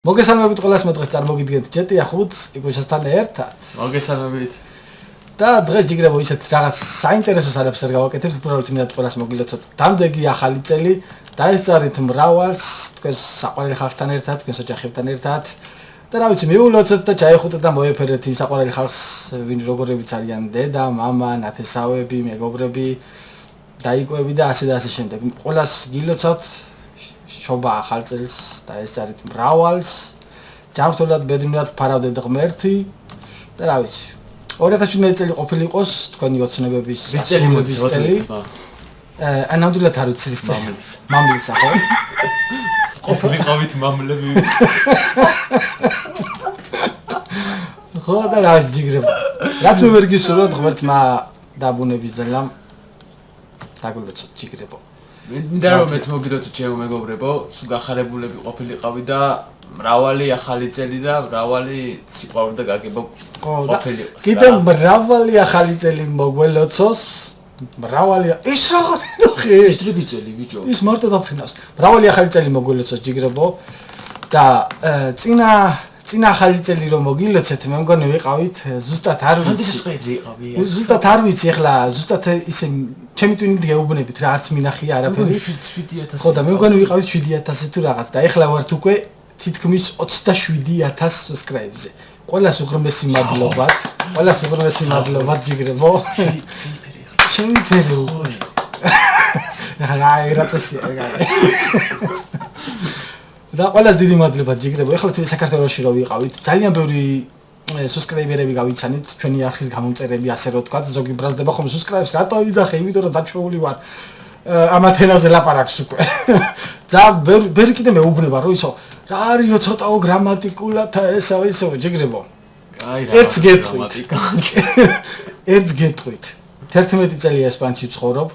მოგესალმებით ყველას მე დღეს წარმოგიდგენთ ჯეტია 5 იკვეშასთან ერთად. მოგესალმებით. და დღეს ჯიგრებო ისეთ რაღაც საინტერესო სარებს არ გავაკეთებთ, უბრალოდ მინდა ყველას მოგილოცოთ. დამდეგი ახალი წელი დაესწარით მრავალს, თქვენს საყვარელი ხალხთან ერთად, თქვენს ოჯახებთან ერთად. და რა ვიცი, მიულოცოთ და ჩაეხუტეთ და მოეფერეთ იმ საყვარელი ხალხს, ვინ როგორებიც არიან დედა, მამა, ნათესავები, მეგობრები, დაიკვები და ასე და ასე შემდეგ. ყველას გილოცოთ შობა ახალ წელს დაესწარით მრავალს, ჯანმრთელად, ბედნიერად ფარავდეთ ღმერთი და რა ვიცი. 2017 წელი ყოფილიყოს თქვენი ოცნებების წელი. ნამდვილად არ ვიცი ის წელი. მამლისა ხო? ყოფილიყავით მამლები. ხო და რა ვიცი ჯიგრებო. რაც მე ვერ გისურვებთ ღმერთმა დაბუნების ზელამ დაგულოცოთ ჯიგრებო. მინდა რომ მეც მოგილოცოთ ჩემო მეგობრებო, სულ გახარებულები ყოფილიყავი და მრავალი ახალი წელი და მრავალი სიყვარული და გაგება ყოფილიყოს. კიდე მრავალი ახალი წელი მოგველოცოს, მრავალი ის რაღაც ნახე. ის დრიბი წელი ბიჭო. ის მარტო დაფრინავს. მრავალი ახალი წელი მოგველოცოს ჯიგრებო და წინა ახალი წელი რომ მოგილოცეთ, მე მგონი ვიყავით ზუსტად არ ვიცი. ზუსტად არ ვიცი ახლა ზუსტად ისე ჩემი ტვინით გეუბნებით რა არც მინახია არაფერი. 7000. ხო და მე მგონი ვიყავით 7000 თუ რაღაც და ახლა ვართ უკვე თითქმის 27000 subscribe-ზე. ყველას უღრმესი მადლობათ. ყველას უღრმესი მადლობათ ჯიგრებო. შეიფერე. რა ერაცია. და ყველას დიდი მადლობა ჯიგრებო. ახლა საქართველოში რო ვიყავით, ძალიან ბევრი subscribe-ები გავიცანით, ჩვენი არხის გამომწერები, ასე რომ თქვა, ზოგი ბრაზდება ხომ subscribe-ს, რატო ვიძახე, იმიტომ რომ დაჩვეული ვარ. ამათ ენაზე ლაპარაკს უკვე. და ბევრი კიდე მეუბნება რომ ისო, რა არისო ცოტაო გრამატიკულად ესო ჯიგრებო. აი რა. ერთს გეტყვით. 11 წელი ესპანეთში ვცხოვრობ.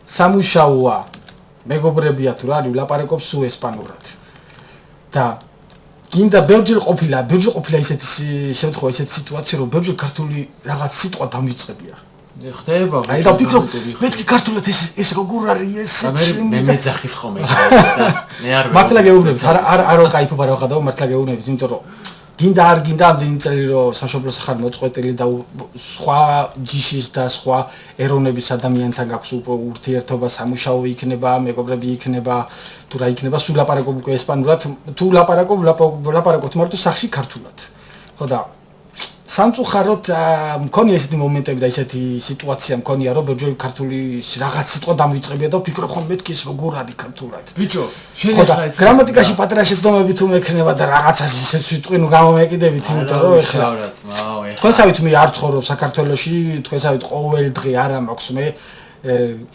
სამუშაოა. მეგობრებია თუ რა არის, ვლაპარაკობ სულ ესპანურად. და გინდა ბევრჯერ ყოფილა ისეთი შემთხვევა, ისეთი სიტუაცია, რომ ბევრჯერ ქართული რაღაც სიტყვა დამიწყებია. ხდება. აი და ვფიქრობ, მეთქი ქართულად ეს როგორ არის ეს მე მეძახის ხომ ეგ და მე არ მართლა გეუბნებით, არ ვკაიფობ რა ვხადავ, მართლა გეუბნებით, იმიტომ რომ გინდა არ გინდა ამდენი წელი რომ სამშობლოს ახალ მოწყვეტილი და სხვა ჯიშის და სხვა ეროვნების ადამიანთან გაქვს ურთიერთობა, სამუშაო იქნება, მეგობრები იქნება, თუ რა იქნება, სულ ლაპარაკობ უკვე ესპანურად, თუ ლაპარაკობთ მარტო სახში ქართულად. ხო და სამწუხაროდ მქონია ესეთი მომენტები და ესეთი სიტუაცია მქონია რომ ბევრჯერ ქართული რაღაც სიტყვა დამვიწყებია და ვფიქრობ ხომ მეთქი ეს როგორ არის ქართულად. ბიჭო, შენ ახლა ეს გრამატიკაში პატარა შეცდომები თუ მექნება და რაღაცას ისე სიტყვი ნუ გამომეკიდებით, იმიტომ რომ ეხლა თქვენსავით მე არ ცხოვრობ საქართველოში, თქვენსავით ყოველ დღე არ მაქვს მე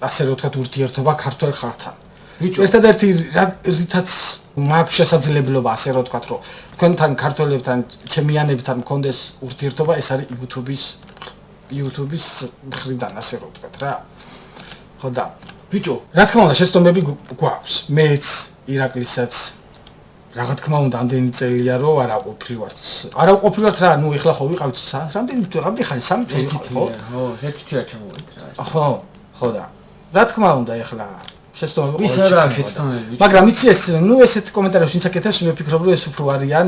ასე რომ თქვა ურთიერთობა ქართულ ხალხთან. ბიჭო, ერთადერთი რითაც მაქვს შესაძლებლობა ასე რომ თქვა რომ თქვენთან ქართველებთან, ჩემიანებთან მქონდეს ურთიერთობა, ეს არის YouTube-ის მხრიდან ასე რომ თქვა რა. ხო და ბიჭო, რა თქმა უნდა შეცდომები გვაქვს. მეც ირაკლისაც რა თქმა უნდა ამდენი წელია რომ არ აყოფილვართ რა, ნუ ეხლა ხო ვიყავით რამდენი ხანი 3 თვე ხო, ერთი თვე ჩამოვით რა. ხო და რა თქმა უნდა ეხლა შეცდომები ის არა შეცდომები. მაგრამ იცი ეს, ნუ ესეთ კომენტარებს ვინც აკეთებს, მე ვფიქრობ რომ ეს უფრო არიან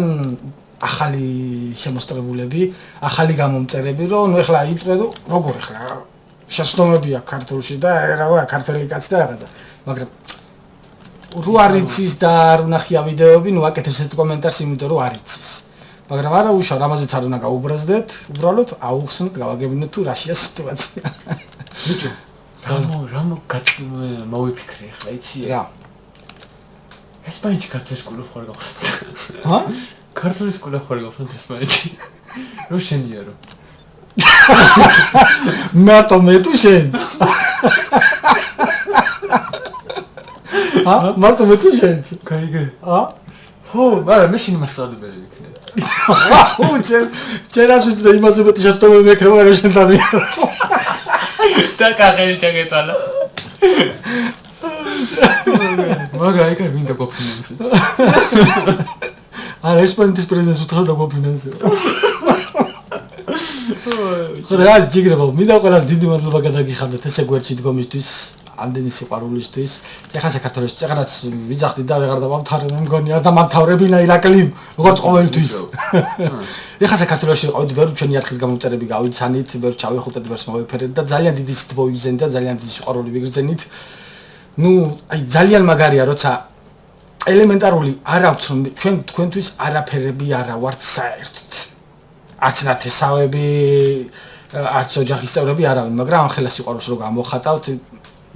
ახალი შემოსწრებულები, ახალი გამომწერები, რომ ნუ ეხლა იტყვე როგორ ეხლა შეცდომებია ქართულში და რა ქართული კაცი და რაღაცა. მაგრამ რო არ იცის და არ უნახია ვიდეოები, ნუ აკეთებს ესეთ კომენტარს, იმიტომ რომ არ იცის. მაგრამ არა უშავ, რამაზეც არ უნდა გაუბრაზდეთ, უბრალოდ აუხსნით, გავაგებინოთ თუ რაშია სიტუაცია. ბიჭო, რა მოვიფიქრე ახლა იცი რა ესპანეთში ქართული სკოლა ხარ გავხსნით. ჰა? ქართული სკოლა ხარ გავხსნით ესპანეთში. რო შენია რო. მარტო მე თუ შენ. ჰა? მარტო მე თუ შენ. კაიგე. ჰა? ხო, მაგრამ მე შენ მასწავლებელი ვიქნები. ხო, ჩემ ასეც და იმაზე მეტი შეცდომები მექნება რომ შენ დამიარო. და კაღელი ჩაგეტალა. მაგრამ ეგ არ მინდა გოფინანსებს. არა ესპანეთის პრეზიდენტს უთხრა და გოფინანსებს. ხო რა ჯიგრებო, მინდა ყველას დიდი მადლობა გადაგიხადოთ ესე გვერდში დგომისთვის. ამდენი სიყვარულისთვის. ეხლა საქართველოს წეგანაც ვიძახდი და ვეღარ დავამთავრე მე მგონი არ დამამთავრებინა ირაკლი როგორც ყოველთვის. ეხლა საქართველოში ყავით ბევრი ჩვენი არხის გამომწერები გავიცანით, ბევრი ჩავიხუტეთ, ბევრს მოვიფერეთ და ძალიან დიდი სიტყვა ვიგზენით და ძალიან დიდი სიყვარული ვიგრძენით. ნუ აი ძალიან მაგარია როცა ელემენტარული არ აქვს რომ ჩვენ თქვენთვის არაფერები არა ვართ საერთოდ. არც ნათესავები, არც ოჯახის წევრები არავინ, მაგრამ ამ ხელა სიყვარულს რო გამოხატავთ,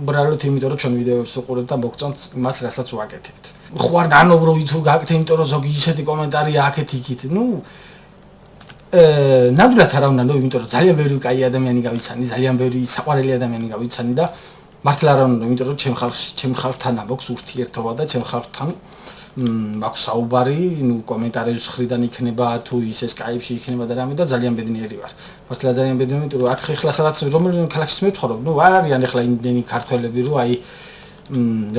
უბრალოდ იმიტომ რომ ჩვენ ვიდეოებს უყურებთ და მოგწონთ იმას, რასაც ვაკეთებთ. ხო არ ნანობროვი თუ გაკეთეთ, იმიტომ რომ ზოგი ისეთი კომენტარია აქეთ იქით. ნუ ნამდვილად არ უნდა, იმიტომ რომ ძალიან ბევრი კაი ადამიანი გავიცანი, ძალიან ბევრი საყვარელი ადამიანი გავიცანი და მართლა არ უნდა, იმიტომ რომ ჩემ ხალხთან აქვს ურთიერთობა და ჩემ ხალხთან მაქვს საუბარი, ნუ კომენტარების ხრიდან იქნება თუ ის Skype-ში იქნება და რამე და ძალიან ბედნიერი ვარ. მართლა ძალიან ბედნიერი, იმიტომ რომ აქ ეხლა სადაც რომელი ქალაქში მევცხოვრობ, ნუ არ არიან ეხლა იმდენი ქართველები, რომ აი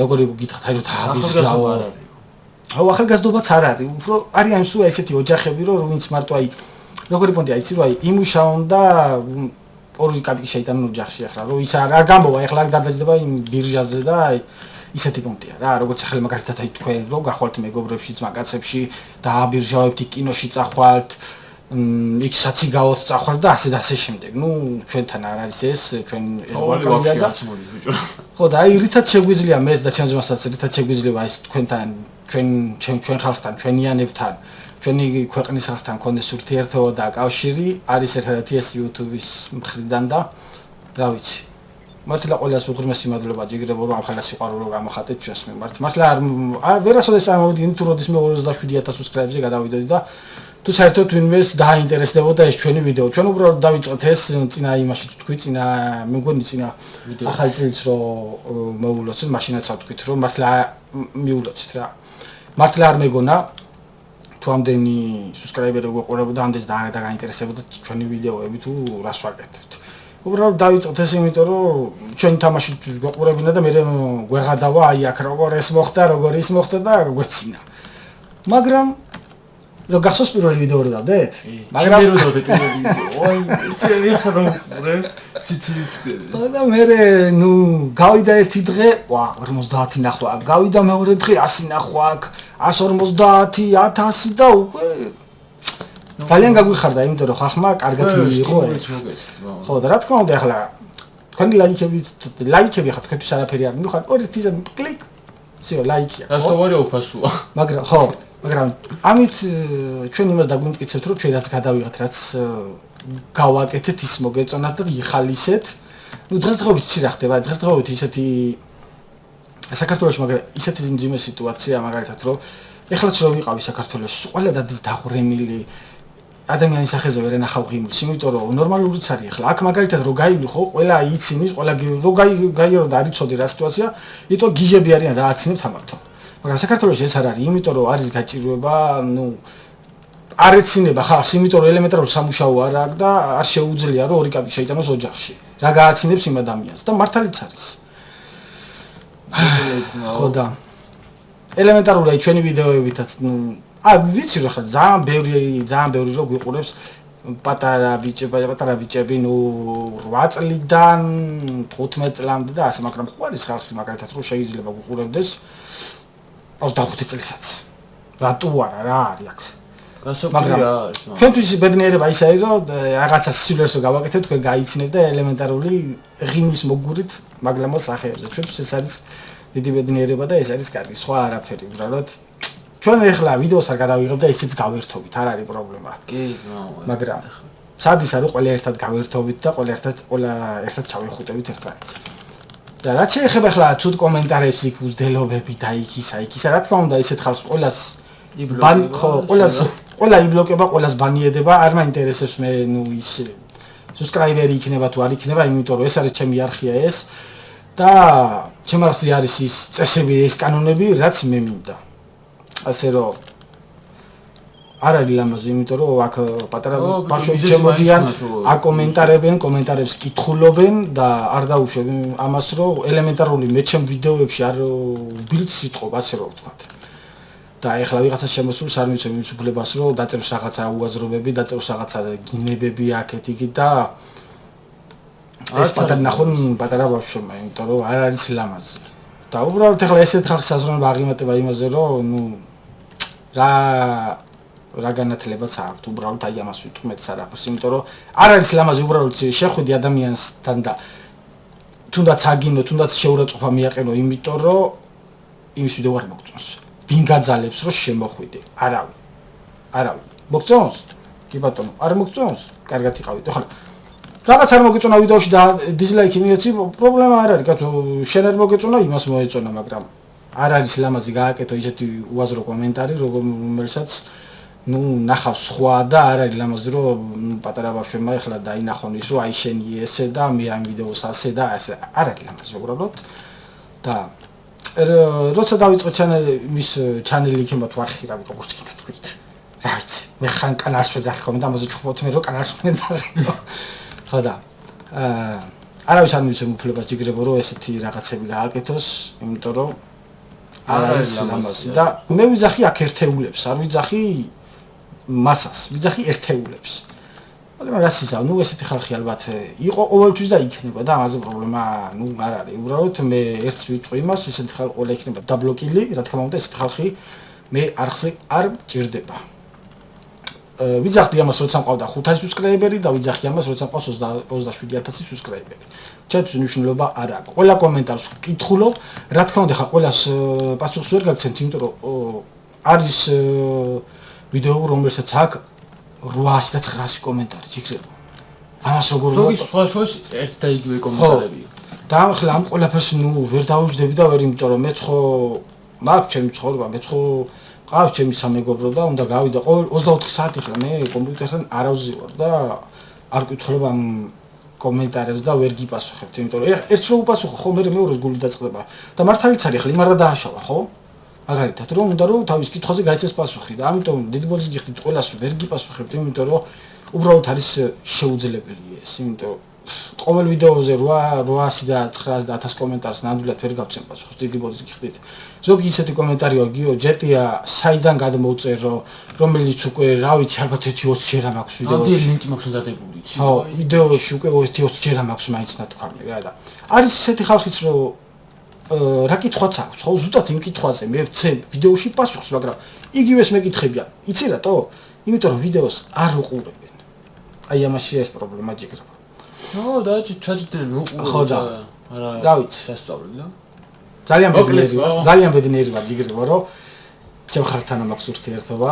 როგორი გითხრათ, აი რომ დააბიჟაო. აუ ახალგაზრდობაც არ არის, უფრო არიან სულ ესეთი ოჯახები, რომ ვინც მარტო აი როგორი პონტი აიცი, რომ აი იმუშაონ და ორი კაპიკი შეიტანონ ოჯახში ახლა, რომ ის არ გამოვა ახლა გადაჯდება იმ ბირჟაზე და აი ისეთი პონტია რა, როგორც ახლა მაგალითად აი თქვენ რო გახვალთ მეგობრებში, ძმაკაცებში და აბირჟავებთ კინოში წახვალთ, იქ საციგაოც წახვალთ და ასე და ასე შემდეგ. ნუ ჩვენთან არ არის ეს, ჩვენ ვაფშე არც მოდის ბიჭო. ხო და აი რითაც შეგვიძლია მეც და ჩემს მასაც რითაც შეგვიძლია ეს თქვენთან, ჩვენ ხალხთან, ჩვენიანებთან, ჩვენი ქვეყნის ხალხთან კონდეს ურთიერთობა და კავშირი არის ერთადერთი ეს YouTube-ის მხრიდან და რა ვიცი. მართლა ყველას უღრმესი მადლობა ჯიგრებო რომ ამ ხალხს სიყვარულო გამოხატეთ ჩვენს მიმართ. მართლა არ ვერასოდეს ამოვიდგინე თუ როდის მე 27000 subscribe-ზე გადავიდოდი და თუ საერთოდ ვინმეს დააინტერესდებოდა ეს ჩვენი ვიდეო. ჩვენ უბრალოდ დავიწყეთ ეს წინა იმაში თქვი, წინა მე მგონი წინა ახალი წელს რომ მოულოცეთ, მაშინაც ავთქვით რომ მართლა მიულოცეთ რა. მართლა არ მეგონა თუ ამდენი subscriber-ები გვეყურებოდა, ამდენი დააინტერესებოდა ჩვენი ვიდეოები თუ რას ვაკეთებთ. უბრალოდ დავიწყეთ ეს იმიტომ რომ ჩვენ თამაშით გვეყურებინა და მე გვეღადავა აი აქ როგორ ეს მოხდა, როგორ ის მოხდა და გვეცინა. მაგრამ რო გახსოვს პირველი ვიდეო რო დავდეთ? მაგრამ რო დავდეთ პირველი ვიდეო, აი ერთი ახლა რომ ვყურე სიცილის კვერი. და მე ნუ გავიდა ერთი დღე, 50 ნახვა, გავიდა მეორე დღე 100 ნახვა, 150, 1000 და უკვე ძალიან გაგვიხარდა, იმიტომ რომ ხალხმა კარგად მიიღო ეს. ხო და რა თქმა უნდა ახლა თქვენი ლაიქები ხა თქვენთვის არაფერი არ მიხარ, ორი თიზა კლიკ, всё, ლაიქია. რა სწორია უფასოა. მაგრამ ხო, მაგრამ ამით ჩვენ იმას დაგვიმტკიცებთ, რომ ჩვენ რაც გადავიღეთ, რაც გავაკეთეთ, ის მოგეწონათ და იხალისეთ. ნუ დღესდღეობით იცი რა ხდება, დღესდღეობით ისეთი საქართველოში მაგრამ ისეთი ძიმე სიტუაცია მაგალითად რომ ეხლაც რო ვიყავი საქართველოს, ყველა დადის დაღვრემილი ადამიანის სახეზე ვერ ენახავ ღიმილს, იმიტომ რომ ნორმალურიც არის ახლა. აქ მაგალითად რო გაივლი ხო, ყველა ცინის, ყველა რო გაირო და არიცოდი რა სიტუაცია, იტო გიჟები არიან რა აცინებთ ამათო. მაგრამ საქართველოში ეს არ არის, იმიტომ რომ არის გაჭირვება, ნუ არ ეცინება ხალხს, იმიტომ რომ ელემენტარული სამუშაო არ აქვს და არ შეუძლია რომ ორი კაპი შეიტანოს ოჯახში. რა გააცინებს იმ ადამიანს და მართალიც არის. ხო და ელემენტარული აი ჩვენი ვიდეოებითაც ნუ ვიცი რა ხარ ძალიან ბევრი რო გვიყურებს პატარა ბიჭები ნუ 8 წლიდან 15 წლამდე და ასე მაგრამ ხო არის ხალხი მაგალითად რომ შეიძლება გვიყურებდეს 25 წელსაც რატო არა რა არის აქ მაგრამ ჩვენთვის ბედნიერება ის არის რომ რაღაცა სულელს რო გავაკეთეთ თქვენ გაიცინებთ და ელემენტარული ღიმის მოგურით მაგლამოს სახეებზე ჩვენთვის ეს არის დიდი ბედნიერება და ეს არის კარგი სხვა არაფერი უბრალოდ ჩვენ ეხლა ვიდეოს არ გადავიღებ და ისიც გავერთობით არ არის პრობლემა კი მაგრამ სადის არის ყველა ერთად გავერთობით და ყველა ერთად ჩავიხუტებით ერთმანეთს და რაც შეეხება ახლა ცუდ კომენტარებს იქ უძდელობები და იქ ისა რა თქმა უნდა ისეთ ხალხს ყველა იბლოკება ყველას ბანიედება არ მაინტერესებს მე ნუ ის subscriber-ი იქნება თუ არ იქნება იმიტომ რომ ეს არის ჩემი არხია ეს და ჩემ არხზე არის ის წესები ეს კანონები რაც მე მინდა ასე რომ არ არის ლამაზი იმიტომ რომ აქ პატარა ბავშვები შემოდიან აკომენტარებენ კომენტარებს კითხულობენ და არ დაუშვებენ ამას რომ ელემენტარული მე ჩემ ვიდეოებში არ ბილდს იტყობ ასე რომ ვთქვათ და ეხლა ვიღაცა შემოსულს არ მიცემ იმის უფლებას რომ დაწეროს რაღაცა უაზრობები დაწეროს რაღაცა გინებები აქეთ იქით და ეს პატარა ნახონ პატარა ბავშვებმა, იმიტომ რომ არ არის ლამაზი. და უბრალოდ ეხლა ესეთ ხალხის საზრუნება აღიმატება იმაზე, რომ ნუ რა განათლებაც აქვს, უბრალოდ აი ამას ვიტყვით არაფერს, იმიტომ რომ არ არის ლამაზი უბრალოდ შეხვიდი ადამიანთან და თუნდაც აგინო, თუნდაც შეურაცხყოფა მიაყენო, იმიტომ რომ იმის ვიდეო არ მოგწონს. ვინ გაძალებს რომ შემოხვიდე? არავინ. მოგწონს? კი ბატონო, არ მოგწონს? კარგად იყავით. ეხლა რაღაც არ მოგეწონა ვიდეოში და დიზლაიკი მიეცი, პრობლემა არ არის, კაცო, შენ არ მოგეწონა, იმას მოეწონა, მაგრამ არ არის ლამაზი გააკეთო ისეთი უაზრო კომენტარი, რომელსაც ნუ ნახავს სხვა და არ არის ლამაზი რომ პატარა ბავშვებმა ეხლა დაინახონ ის რომ აი შენი ესე და მე ამ ვიდეოს ასე და ასე არ არის ლამაზი უბრალოდ და როცა დავიწყე მის ჩანელი იქნება თუ არხი რა ვიყო გორჩი და თქვით რა ვიცი მე ხან კანალს ვეძახი ხოლმე და ამაზე ჩხუბობთ მე რომ კანალს ვეძახი ხო და არავის არ მივიცემ უფლებას ჯიგრებო რომ ესეთი რაღაცები გააკეთოს იმიტომ რომ არ არის ლამაზი და მე ვიძახი აქ ერთეულებს არ ვიძახი მასას ვიძახი ერთეულებს მაგრამ რა სიზა ნუ ესეთი ხალხი ალბათ იყო ყოველთვის და იქნება და ამაზე პრობლემა ნუ არ არის უბრალოდ მე ერთს ვიტყვი იმას ესეთი ხალხი ყველა იქნება დაბლოკილი რა თქმა უნდა ესეთი ხალხი მე არხზე არ მჭირდება ვიძახდი ამას როცა მყავდა 500 სუბსკრაიბერი და ვიძახი ამას როცა მყავს 27000 სუბსკრაიბერი ჩემთვის მნიშვნელობა არ აქვს ყველა კომენტარს ვკითხულობ რა თქმა უნდა ხა ყველას პასუხს ვერ გაგცემთ იმიტომ რომ არის ვიდეო რომელსაც აქვს 800 და 900 კომენტარი ჯიქრებო ამას როგორ ზოგი სხვა შოის ერთ და იგივე კომენტარებია და ახლა ამ ყველაფერს ნუ ვერ დავუჯდები და ვერ იმიტომ რომ მეც ხო მაქვს ჩემი ცხოვრება მეც ხო ყავს ჩემი სამეგობრო და უნდა გავიდე ყოველ 24 საათი ხლა მე კომპიუტერთან არ ავზივარ და არ ვკითხულობ ამ კომენტარებს და ვერ გიპასუხებთ იმიტომ რომ ერთს რო უპასუხო ხო მე მეორეს გული დაწყდება და მართალიც არის ხლა იმარ და დააშავა ხო მაგალითად რომ უნდა რომ თავის კითხვაზე გაიცეს პასუხი და ამიტომ დიდი ბოძის გიხდით ყველას ვერ გიპასუხებთ იმიტომ რომ უბრალოდ არის შეუძლებელი ეს იმიტომ ყოველ ვიდეოზე 800 და 900 და 1000 კომენტარს ნამდვილად ვერ გავცემ პასუხს დიდი ბოძის გიხდით ზოგი ისეთი კომენტარია გიო ჯეტია საიდან გადმოუწერო რომელიც უკვე რა ვიცი ალბათ 20 ჯერა მაქვს ვიდეოში ამდი ლინკი მაქვს დადებული იცი ხო ვიდეოში უკვე 20 ჯერა მაქვს მაინც ნათქვამი რა და არის ისეთი ხალხიც რომ რა კითხვაც აქვს ხო ზუსტად იმ კითხვაზე მე ვცემ ვიდეოში პასუხს მაგრამ იგივეს მეკითხებიან იცი რატო იმიტომ რომ ვიდეოს არ უყურებენ აი ამაში ეს პრობლემა ჯიგრება ნო და ჩაჯდნენ უყურებენ ხო და რა ვიცი სასწავლი და ძალიან ბედნიერი ვარ ჯიგრება რომ ჩემ ხალხთან მაქვს ურთიერთობა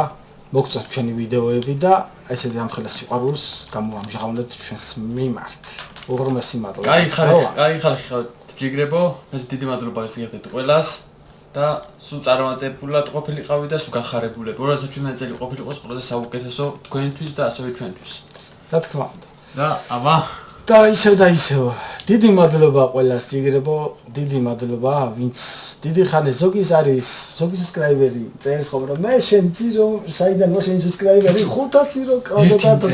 მოგწონთ ჩვენი ვიდეოები და ესეთი ამხელა სიყვარულს გამოვამჟღავნეთ ჩვენს მიმართ უღრმესი მადლობა კაი ხალხი ხარ ჯიგრებო ეს დიდი მადლობა გესიერთეთ ყველას და სულ წარმატებულად ყოფილიყავი და სულ გახარებულები 2017 წელი ყოფილიყოს ყველაზე საუკეთესო თქვენთვის და ასევე ჩვენთვის რა თქმა უნდა და აბა და ისევ დიდი მადლობა ყველას ჯიგრებო დიდი მადლობა ვინც დიდი ხანი ზოგის არის ზოგი სუბსკრაიბერი წერს ხოლმე რომ მე შენ ძირო საიდან ვარ შენ სუბსკრაიბერი 500 რო ყავდა და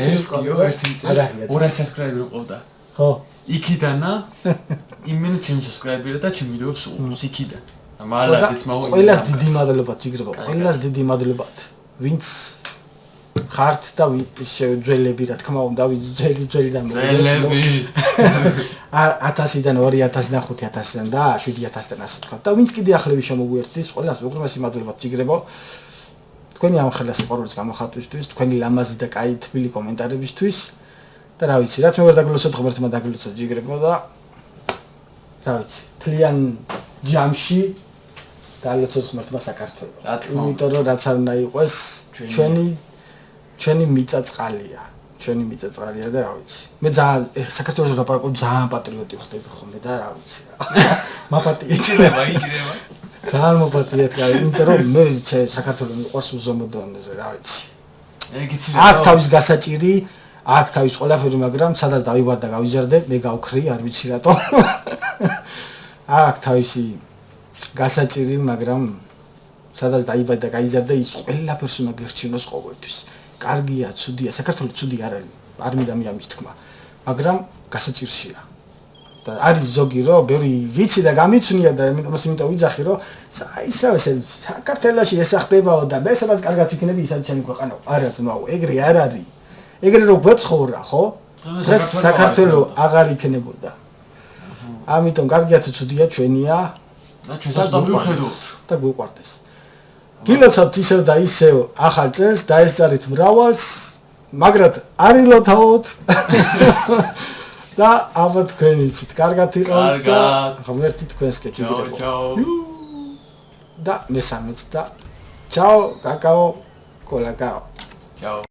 ერთი წელი 200 სუბსკრაიბერი ყავდა ხო იქიდანა იმენ ჩემ სუბსკრაიბერა და ჩემ ვიდეოს უყურს იქიდან მალადიც მაო ყველას დიდი მადლობა ჯიგრებო ყველას დიდი მადლობა ვინც ხართ და ძველები რა თქმა უნდა ძველიდან ძველები 1000-დან 2000-დან 5000-დან და 7000-დან ასე თქვა და ვინც კიდე ახლები შემოგვიერთდის ყველას უღრმესი მადლობა ჯიგრებო თქვენი ამ ხელა სიყვარულის გამოხატვისთვის თქვენი ლამაზი და კაი თბილი კომენტარებისთვის და რა ვიცი რაც მე ვერ დაგლოცოთ ღმერთმა დაგლოცოთ ჯიგრებო და რა ვიცი თლიან ჯამში დაგლოცოთ ღმერთმა საქართველოს რა თქმა უნდა იმიტომ რომ რაც არ უნდა იყოს ჩვენი მიწა-წყალია და რა ვიცი მე ძალიან საქართველოს რაპარაკობ ძალიან პატრიოტი ხდები ხოლმე და რა ვიცი მაპატიეჭდება ძალიან მოპატიეთ კაი იმიტომ რომ მე საქართველოს მიყვარს უზომო დონეზე რა ვიცი ეგიცი აქ თავის გასაჭირი აქ თავის ყველაფერი მაგრამ სადაც დავიბარ და გავიზარდე მე გავქრი არ ვიცი რატო აქ თავისი გასაჭირი მაგრამ სადაც დაიბარ და გაიზარდე ის ყველაფერს უნდა გერჩინოს ყოველთვის კარგია, ცუდია, საქართველოს ცუდი არ არის, არ მინდა ამის თქმა, მაგრამ გასაჭირშია. და არის ზოგი რომ ბევრი ვიცი და გამიცნია და იმიტომ ვიძახი რომ ისევ საქართველოში ესახდებაო და მე სადაც კარგად ვიქნები ისევ ჩემი ქვეყანა არა ძმაო, ეგრე არ არის. ეგრე რომ გვეცხოვრა, ხო? დღეს საქართველო აღარ იქნებოდა. ამიტომ კარგია თუ ცუდია ჩვენია და ჩვენსაც მივხედოთ და გვიყვარდეს. გილოცავთ ისევ და ისევ ახალ წელს დაესწარით მრავალს, მაგრად არ ილოთავოთ. და აბა თქვენ იცით, კარგად იყავით და ღმერთი თქვენს კეთილდღეობა. ჩაო. და მესამეც და ჩაო, კაკაო, კოლაკაო. ჩაო.